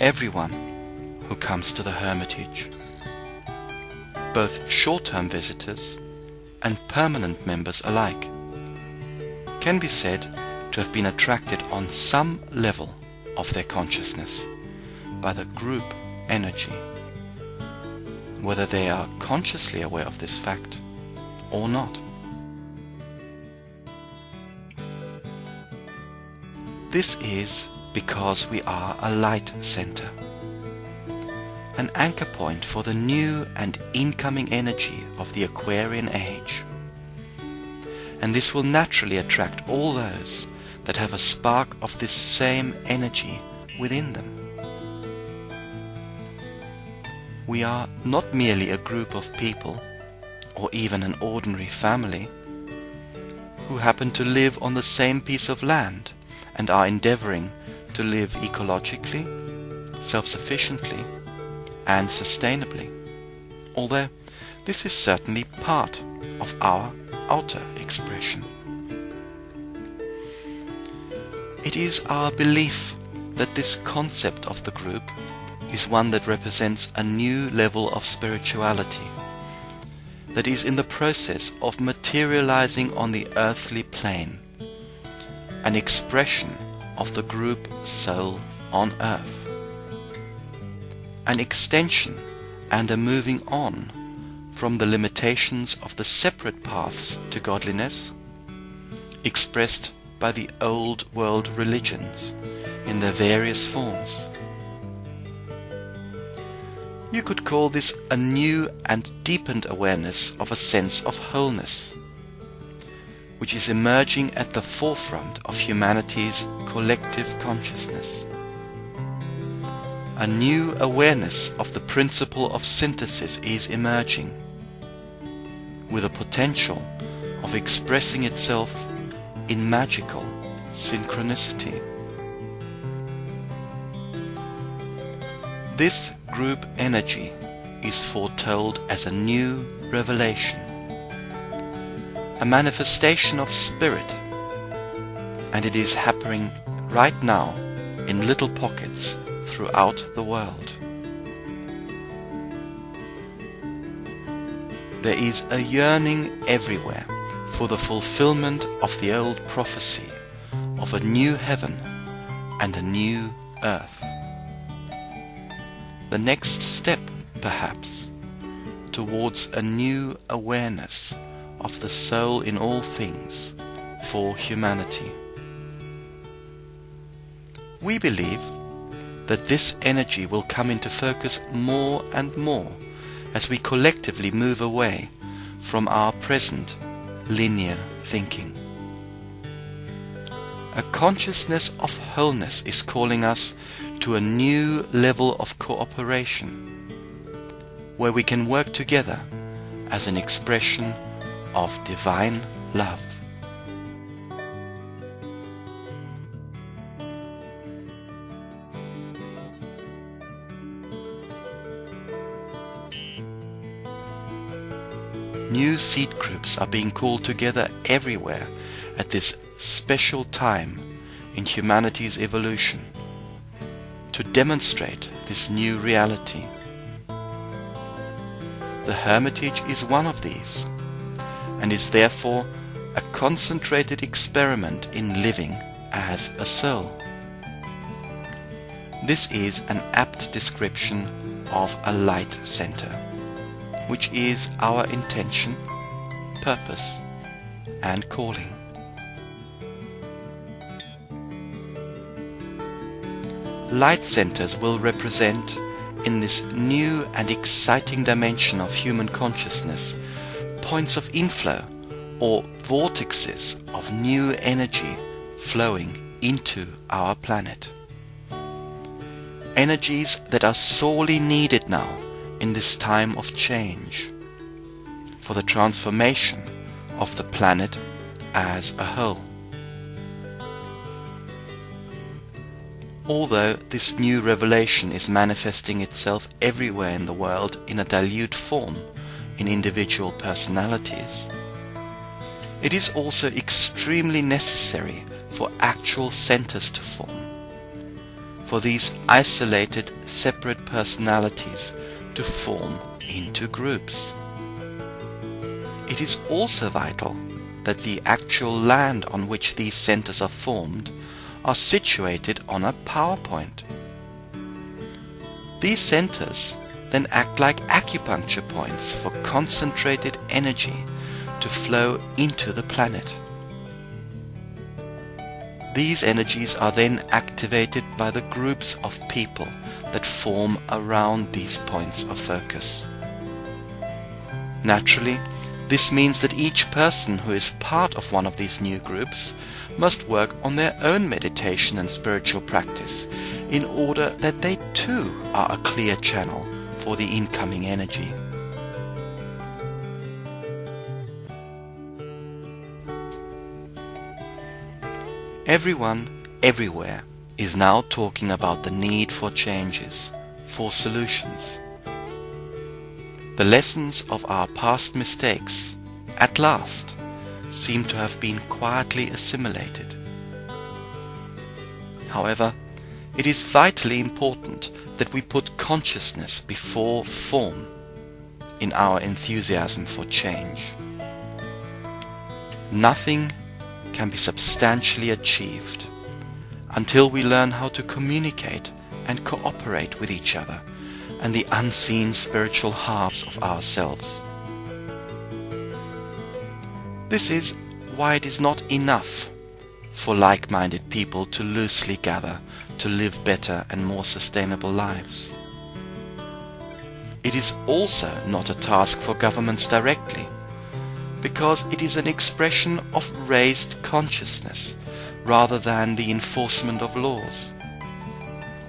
everyone who comes to the Hermitage, both short-term visitors and permanent members alike, can be said to have been attracted on some level of their consciousness by the group energy, whether they are consciously aware of this fact or not. This is because we are a light center, an anchor point for the new and incoming energy of the Aquarian age. And this will naturally attract all those that have a spark of this same energy within them. We are not merely a group of people, or even an ordinary family, who happen to live on the same piece of land and are endeavoring to live ecologically, self-sufficiently, and sustainably, although this is certainly part of our outer expression. It is our belief that this concept of the group is one that represents a new level of spirituality that is in the process of materializing on the earthly plane, an expression of the group soul on earth, an extension and a moving on from the limitations of the separate paths to godliness expressed by the old world religions in their various forms. You could call this a new and deepened awareness of a sense of wholeness, which is emerging at the forefront of humanity's collective consciousness. A new awareness of the principle of synthesis is emerging, with a potential of expressing itself in magical synchronicity. This group energy is foretold as a new revelation, a manifestation of spirit, and it is happening right now in little pockets throughout the world. There is a yearning everywhere for the fulfillment of the old prophecy of a new heaven and a new earth. The next step, perhaps, towards a new awareness of the soul in all things for humanity. We believe that this energy will come into focus more and more as we collectively move away from our present linear thinking. A consciousness of wholeness is calling us to a new level of cooperation, where we can work together as an expression of divine love. New seed groups are being called together everywhere at this special time in humanity's evolution to demonstrate this new reality. The Hermitage is one of these, and is therefore a concentrated experiment in living as a soul. This is an apt description of a light center, which is our intention, purpose, and calling. Light centers will represent, in this new and exciting dimension of human consciousness, points of inflow or vortexes of new energy flowing into our planet. Energies that are sorely needed now in this time of change, for the transformation of the planet as a whole. Although this new revelation is manifesting itself everywhere in the world in a dilute form in individual personalities, it is also extremely necessary for actual centers to form, for these isolated, separate personalities to form into groups. It is also vital that the actual land on which these centers are formed are situated on a power point. These centers then act like acupuncture points for concentrated energy to flow into the planet. These energies are then activated by the groups of people that form around these points of focus. Naturally, this means that each person who is part of one of these new groups must work on their own meditation and spiritual practice in order that they too are a clear channel for the incoming energy. Everyone, everywhere, is now talking about the need for changes, for solutions. The lessons of our past mistakes, at last, seem to have been quietly assimilated. However, it is vitally important that we put consciousness before form in our enthusiasm for change. Nothing can be substantially achieved until we learn how to communicate and cooperate with each other and the unseen spiritual halves of ourselves. This is why it is not enough for like-minded people to loosely gather to live better and more sustainable lives. It is also not a task for governments directly, because it is an expression of raised consciousness rather than the enforcement of laws,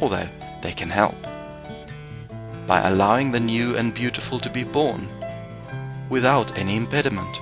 although they can help by allowing the new and beautiful to be born without any impediment.